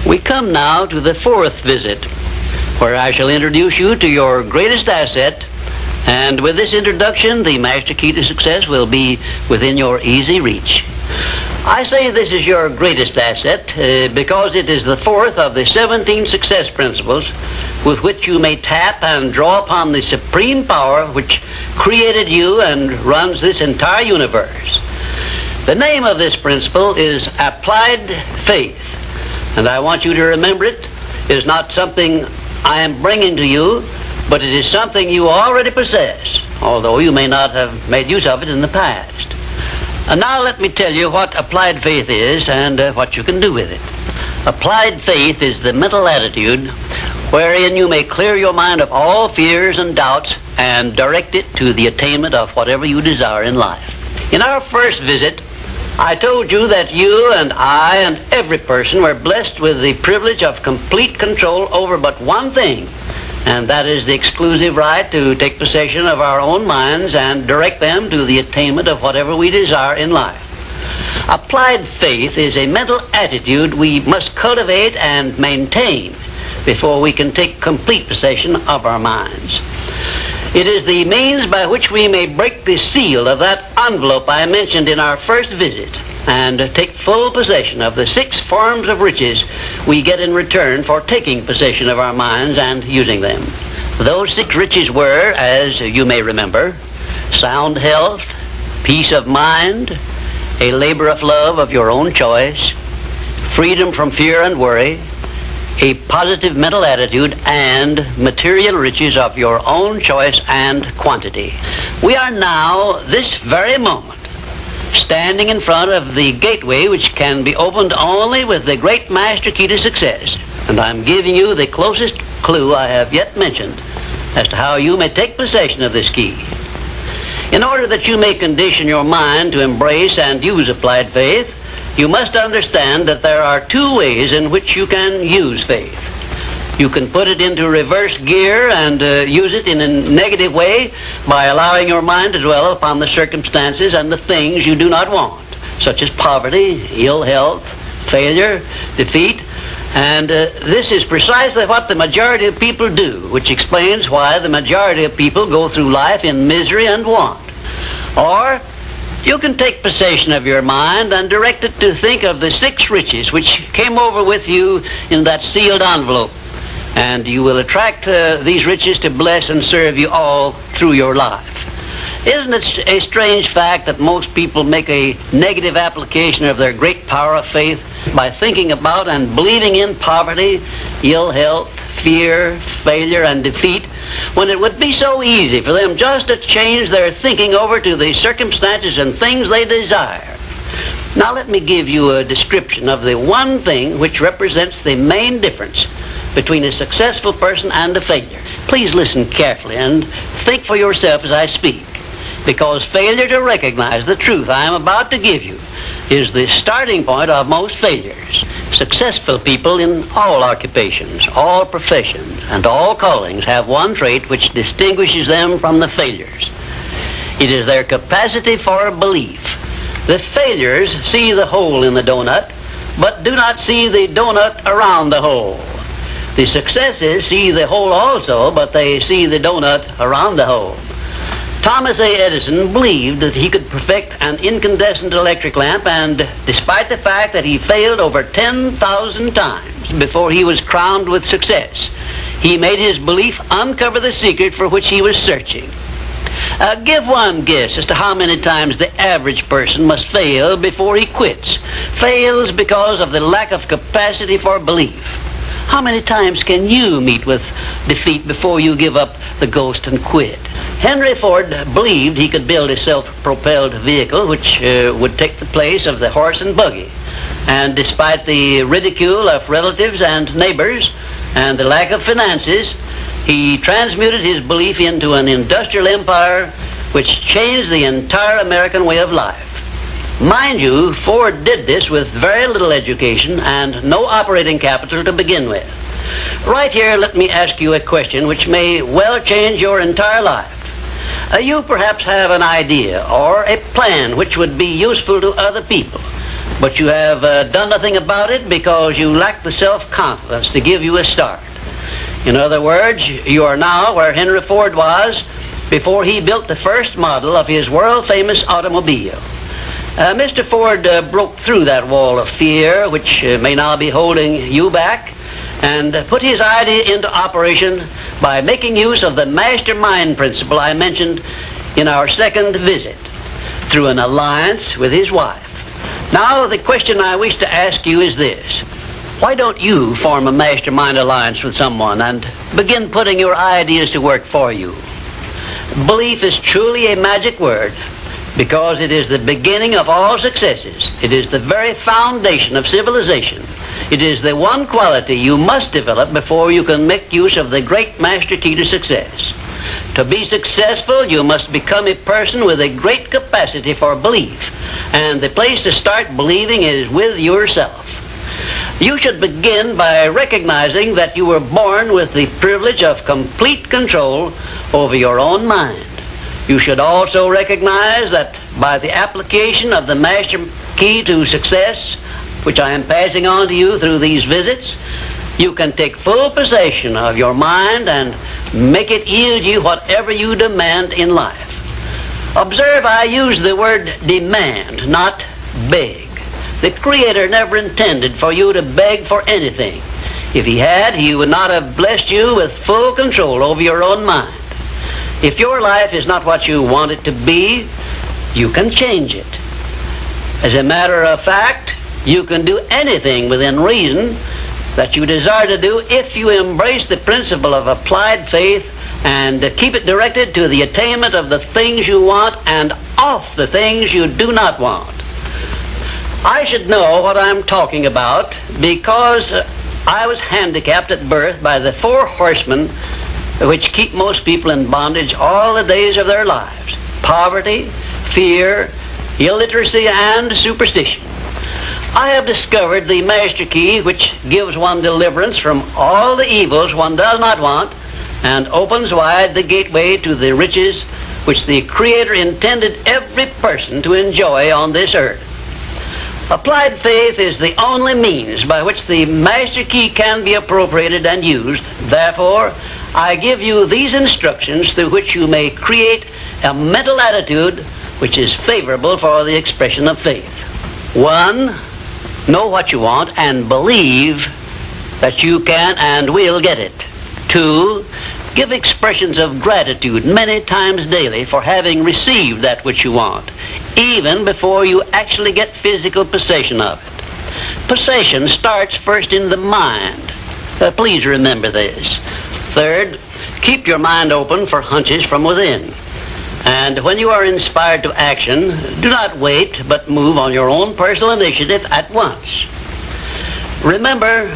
We come now to the fourth visit, where I shall introduce you to your greatest asset, and with this introduction, the master key to success will be within your easy reach. I say this is your greatest asset because it is the fourth of the 17 success principles with which you may tap and draw upon the supreme power which created you and runs this entire universe. The name of this principle is applied faith, and I want you to remember it is not something I am bringing to you, but it is something you already possess, although you may not have made use of it in the past. And now let me tell you what applied faith is and what you can do with it. Applied faith is the mental attitude wherein you may clear your mind of all fears and doubts and direct it to the attainment of whatever you desire in life. In our first visit, I told you that you and I and every person were blessed with the privilege of complete control over but one thing, and that is the exclusive right to take possession of our own minds and direct them to the attainment of whatever we desire in life. Applied faith is a mental attitude we must cultivate and maintain before we can take complete possession of our minds. It is the means by which we may break the seal of that envelope I mentioned in our first visit and take full possession of the 6 forms of riches we get in return for taking possession of our minds and using them. Those 6 riches were, as you may remember, sound health, peace of mind, a labor of love of your own choice, freedom from fear and worry, a positive mental attitude, and material riches of your own choice and quantity. We are now, this very moment, standing in front of the gateway which can be opened only with the great master key to success. And I'm giving you the closest clue I have yet mentioned as to how you may take possession of this key. In order that you may condition your mind to embrace and use applied faith, you must understand that there are 2 ways in which you can use faith. You can put it into reverse gear and use it in a negative way by allowing your mind to dwell upon the circumstances and the things you do not want, such as poverty, ill health, failure, defeat. And this is precisely what the majority of people do, which explains why the majority of people go through life in misery and want. Or you can take possession of your mind and direct it to think of the 6 riches which came over with you in that sealed envelope. And you will attract these riches to bless and serve you all through your life. Isn't it a strange fact that most people make a negative application of their great power of faith by thinking about and believing in poverty, ill health, fear, failure, and defeat, when it would be so easy for them just to change their thinking over to the circumstances and things they desire? Now let me give you a description of the one thing which represents the main difference between a successful person and a failure. Please listen carefully and think for yourself as I speak, because failure to recognize the truth I am about to give you is the starting point of most failures. Successful people in all occupations, all professions, and all callings have one trait which distinguishes them from the failures. It is their capacity for belief. The failures see the hole in the donut, but do not see the donut around the hole. The successes see the hole also, but they see the donut around the hole. Thomas A. Edison believed that he could perfect an incandescent electric lamp, and despite the fact that he failed over 10,000 times before he was crowned with success, he made his belief uncover the secret for which he was searching. Give one guess as to how many times the average person must fail before he quits. Fails because of the lack of capacity for belief. How many times can you meet with defeat before you give up the ghost and quit? Henry Ford believed he could build a self-propelled vehicle which would take the place of the horse and buggy. And despite the ridicule of relatives and neighbors and the lack of finances, he transmuted his belief into an industrial empire which changed the entire American way of life. Mind you, Ford did this with very little education and no operating capital to begin with. Right here, let me ask you a question which may well change your entire life. You perhaps have an idea or a plan which would be useful to other people. but you have done nothing about it because you lack the self-confidence to give you a start. In other words, you are now where Henry Ford was before he built the first model of his world-famous automobile. Mr. Ford broke through that wall of fear, which may now be holding you back, and put his idea into operation by making use of the mastermind principle I mentioned in our second visit, through an alliance with his wife. Now, the question I wish to ask you is this. Why don't you form a mastermind alliance with someone and begin putting your ideas to work for you? Belief is truly a magic word because it is the beginning of all successes. It is the very foundation of civilization. It is the one quality you must develop before you can make use of the great master key to success. To be successful, you must become a person with a great capacity for belief. And the place to start believing is with yourself. You should begin by recognizing that you were born with the privilege of complete control over your own mind. You should also recognize that by the application of the master key to success, which I am passing on to you through these visits, you can take full possession of your mind and make it yield you whatever you demand in life. Observe, I use the word demand, not beg. The Creator never intended for you to beg for anything. If He had, He would not have blessed you with full control over your own mind. If your life is not what you want it to be, you can change it. As a matter of fact, you can do anything within reason that you desire to do if you embrace the principle of applied faith and keep it directed to the attainment of the things you want and off the things you do not want. I should know what I'm talking about because I was handicapped at birth by the four horsemen which keep most people in bondage all the days of their lives: poverty, fear, illiteracy, and superstition. I have discovered the master key which gives one deliverance from all the evils one does not want and opens wide the gateway to the riches which the Creator intended every person to enjoy on this earth. Applied faith is the only means by which the master key can be appropriated and used. Therefore, I give you these instructions through which you may create a mental attitude which is favorable for the expression of faith. 1. Know what you want and believe that you can and will get it. 2. Give expressions of gratitude many times daily for having received that which you want, even before you actually get physical possession of it. Possession starts first in the mind. Please remember this. 3rd, keep your mind open for hunches from within. And when you are inspired to action, do not wait, but move on your own personal initiative at once. Remember,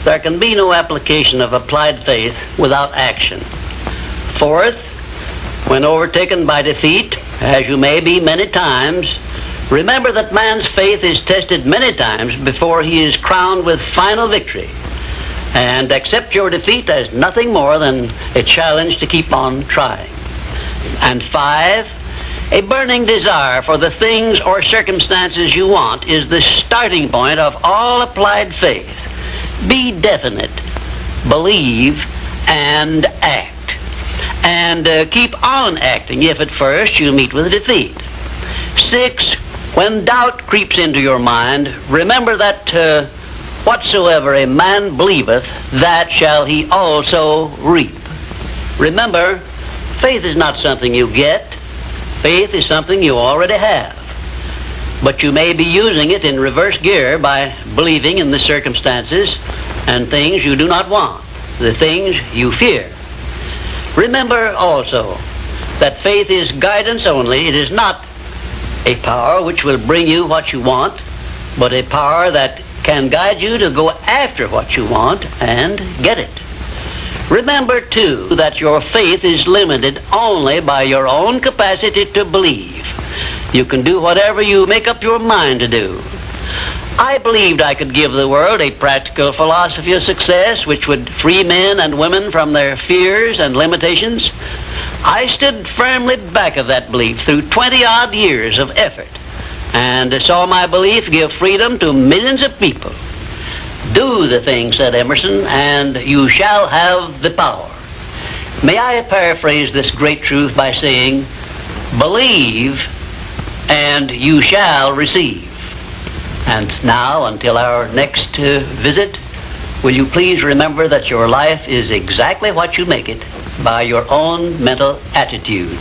there can be no application of applied faith without action. 4th, when overtaken by defeat, as you may be many times, remember that man's faith is tested many times before he is crowned with final victory. And accept your defeat as nothing more than a challenge to keep on trying. And 5, a burning desire for the things or circumstances you want is the starting point of all applied faith. Be definite, believe, and act. And keep on acting if at first you meet with defeat. 6, when doubt creeps into your mind, remember that whatsoever a man believeth, that shall he also reap. Remember, faith is not something you get. Faith is something you already have. But you may be using it in reverse gear by believing in the circumstances and things you do not want, the things you fear. Remember also that faith is guidance only. It is not a power which will bring you what you want, but a power that can guide you to go after what you want and get it. Remember, too, that your faith is limited only by your own capacity to believe. You can do whatever you make up your mind to do. I believed I could give the world a practical philosophy of success which would free men and women from their fears and limitations. I stood firmly back of that belief through 20-odd years of effort. and saw my belief give freedom to millions of people. Do the thing, said Emerson, and you shall have the power. May I paraphrase this great truth by saying, believe and you shall receive. And now, until our next visit, will you please remember that your life is exactly what you make it by your own mental attitude.